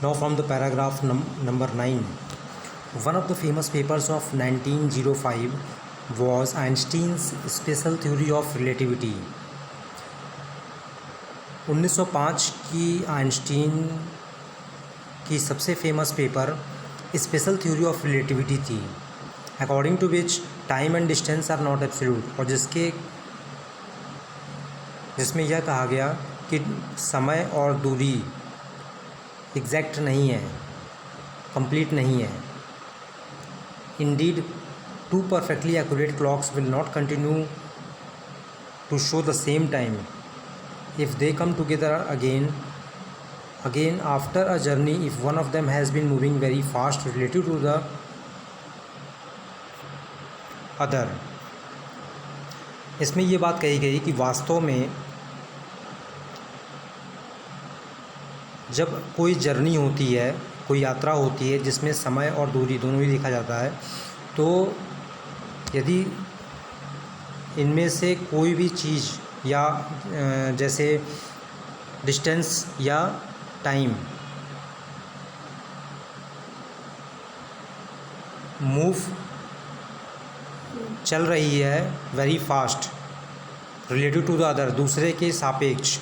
Now from the paragraph number 9. One of the famous papers of 1905 was Einstein's special theory of relativity. 1905 की Einstein की सबसे famous paper special theory of relativity थी, according to which time and distance are not absolute, और जिसमें यह कहा गया कि समय और दूरी एग्जैक्ट नहीं है, कंप्लीट नहीं है. Indeed to perfectly accurate clocks will not continue to show the same time if they come together again after a journey if one of them has been moving very fast relative to the other. इसमें ये बात कही गई कि वास्तव में जब कोई जर्नी होती है, कोई यात्रा होती है जिसमें समय और दूरी दोनों ही देखा जाता है, तो यदि इनमें से कोई भी चीज़ या जैसे डिस्टेंस या टाइम मूव चल रही है very fast relative to the other, दूसरे के सापेक्ष,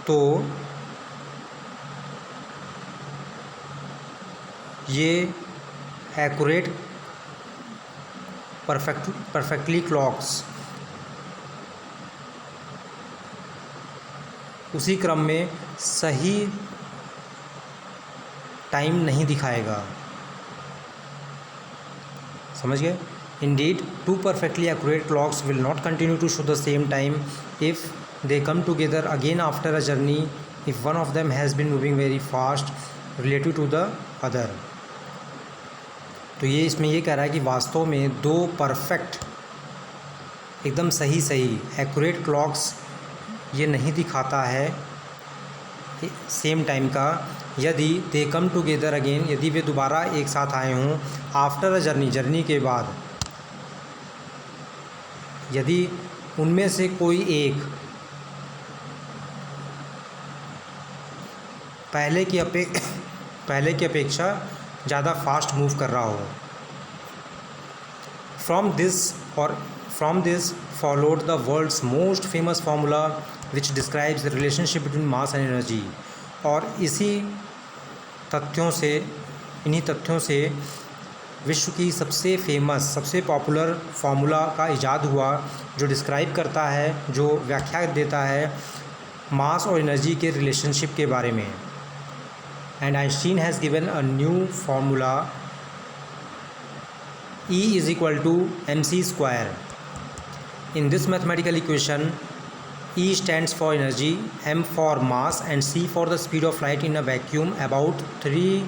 तो ये एक्यूरेट परफेक्टली क्लॉक्स उसी क्रम में सही टाइम नहीं दिखाएगा. समझ गए? Indeed to perfectly accurate clocks will not continue to show the same time if they come together again after a journey if one of them has been moving very fast relative to the other. तो ये इसमें ये कह रहा है कि वास्तव में दो परफेक्ट एकदम सही एक्यूरेट क्लॉक्स ये नहीं दिखाता है सेम टाइम का यदि दे कम टुगेदर अगेन, यदि वे दोबारा एक साथ आए हों आफ्टर अ जर्नी के बाद, यदि उनमें से कोई एक पहले की अपेक्षा ज़्यादा फास्ट मूव कर रहा हो. From this followed the world's most famous formula which describes the relationship between mass and energy. और इन्हीं तथ्यों से विश्व की सबसे फेमस, सबसे पॉपुलर फार्मूला का इजाद हुआ जो डिस्क्राइब करता है, जो व्याख्या देता है मास और एनर्जी के रिलेशनशिप के बारे में. And Einstein has given a new formula E is equal to mc square. In this mathematical equation, E stands for energy, m for mass and c for the speed of light in a vacuum about 3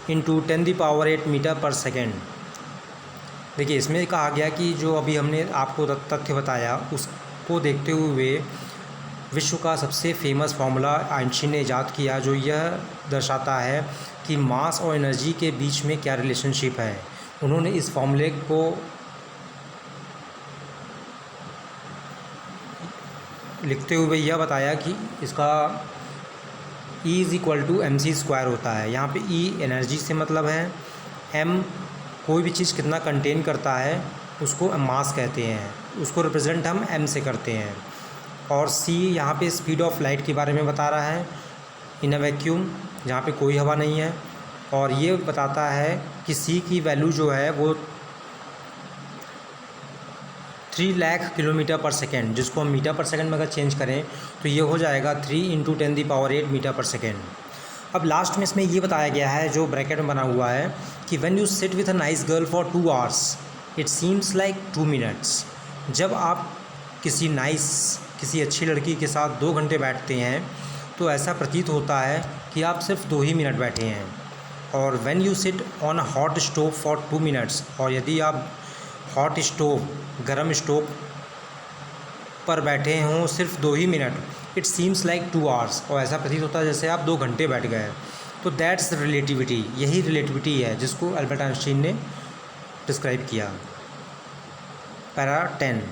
into 10 the power 8 metre पर second. देखिए इसमें कहा गया कि जो अभी हमने आपको तथ्य बताया उसको देखते हुए विश्व का सबसे फेमस फार्मूला आइंस्टीन ने इजाद किया जो यह दर्शाता है कि मास और एनर्जी के बीच में क्या रिलेशनशिप है. उन्होंने इस फार्मूले को लिखते हुए यह बताया कि इसका E is equal to M C square होता है. यहाँ पे E एनर्जी से मतलब है, M कोई भी चीज़ कितना कंटेन करता है उसको मास कहते हैं, उसको रिप्रेजेंट हम M से करते हैं, और C यहाँ पे स्पीड ऑफ लाइट के बारे में बता रहा है इन अ वैक्यूम जहाँ पे कोई हवा नहीं है, और ये बताता है कि C की वैल्यू जो है वो 3 लाख किलोमीटर पर सेकेंड, जिसको हम मीटर पर सेकेंड में अगर चेंज करें तो ये हो जाएगा 3 इंटू 10 दी पावर 8 मीटर पर सेकेंड. अब लास्ट में इसमें ये बताया गया है जो ब्रैकेट में बना हुआ है कि when you sit with a nice girl for 2 hours it seems like 2 minutes. जब आप किसी अच्छी लड़की के साथ 2 घंटे बैठते हैं तो ऐसा प्रतीत होता है कि आप सिर्फ 2 ही मिनट बैठे हैं. और when you sit on a hot stove for 2 minutes, और यदि आप हॉट स्टोव गर्म स्टोव पर बैठे हों सिर्फ 2 ही मिनट, इट सीम्स लाइक 2 आवर्स, और ऐसा प्रतीत होता है जैसे आप 2 घंटे बैठ गए. तो दैट्स रिलेटिविटी, यही रिलेटिविटी है जिसको अल्बर्ट आइंस्टीन ने डिस्क्राइब किया. Para 10.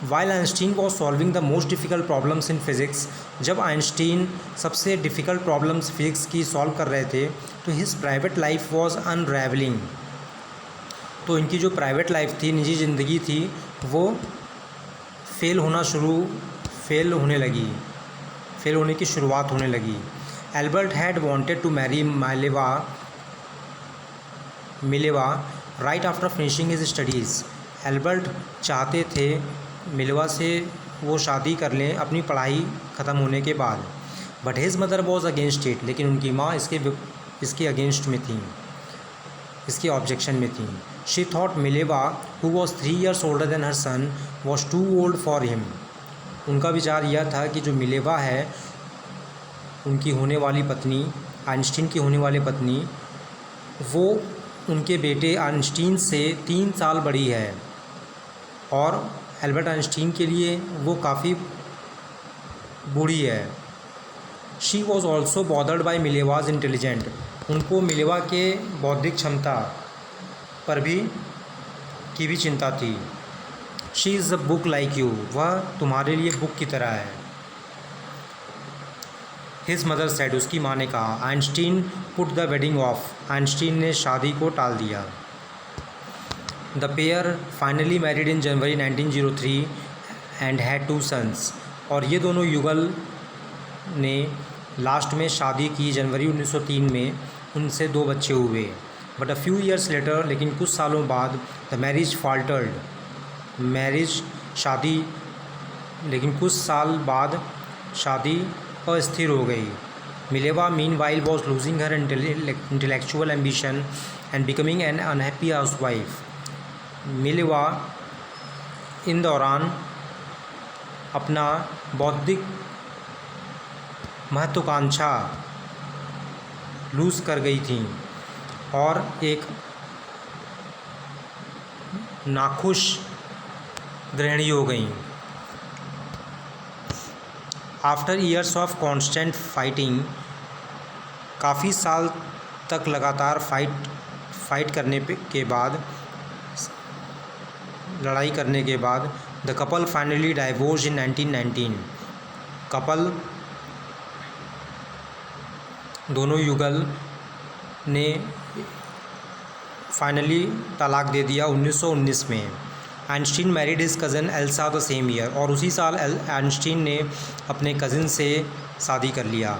While Einstein was solving the most difficult problems in physics, जब आइंस्टीन सबसे डिफ़िकल्ट प्रॉब्लम्स फिज़िक्स की सॉल्व कर रहे थे तो his private life was unravelling, तो इनकी जो प्राइवेट लाइफ थी, निजी ज़िंदगी थी, वो फेल होने की शुरुआत होने लगी। Albert had wanted to marry Mileva right after finishing his studies. Albert चाहते थे मिलेवा से वो शादी कर लें अपनी पढ़ाई ख़त्म होने के बाद, but his mother was against it, लेकिन उनकी माँ इसके अगेंस्ट में थी, इसके ऑब्जेक्शन में थी। She thought Mileva who was 3 years older than her son was too old for him. उनका विचार यह था कि जो मिलेवा है, उनकी होने वाली पत्नी, आइंस्टीन की होने वाली पत्नी, वो उनके बेटे आइंस्टीन से 3 साल बड़ी है और एल्बर्ट आइंस्टीन के लिए वो काफ़ी बूढ़ी है। She was also bothered by Mileva's intelligent, उनको मिलेवा के बौद्धिक क्षमता पर की भी चिंता थी। She is a book like you, वह तुम्हारे लिए बुक की तरह है। हिज मदर सेड, उसकी माँ ने कहा। Einstein put the wedding of, Einstein ने शादी को टाल दिया। The pair finally married in January 1903 and had 2 sons, और ये दोनों युगल ने लास्ट में शादी की जनवरी 1903 में, उनसे 2 बच्चे हुए। But a few years later, लेकिन कुछ सालों बाद, द मैरिज फॉल्टर्ड, लेकिन कुछ साल बाद शादी अस्थिर हो गई। Mileva meanwhile was losing her intellectual ambition and becoming an unhappy housewife. Mileva इन दौरान अपना बौद्धिक महत्वाकांक्षा लूज़ कर गई थी और एक नाखुश गृहिणी हो गई। After years of constant fighting, काफ़ी साल तक लगातार लड़ाई करने के बाद द कपल फाइनली डाइवोर्स इन 1919। दोनों युगल ने फाइनली तलाक दे दिया 1919 में। Einstein married his cousin Elsa the same year, और उसी साल आइंस्टीन ने अपने कज़न से शादी कर लिया।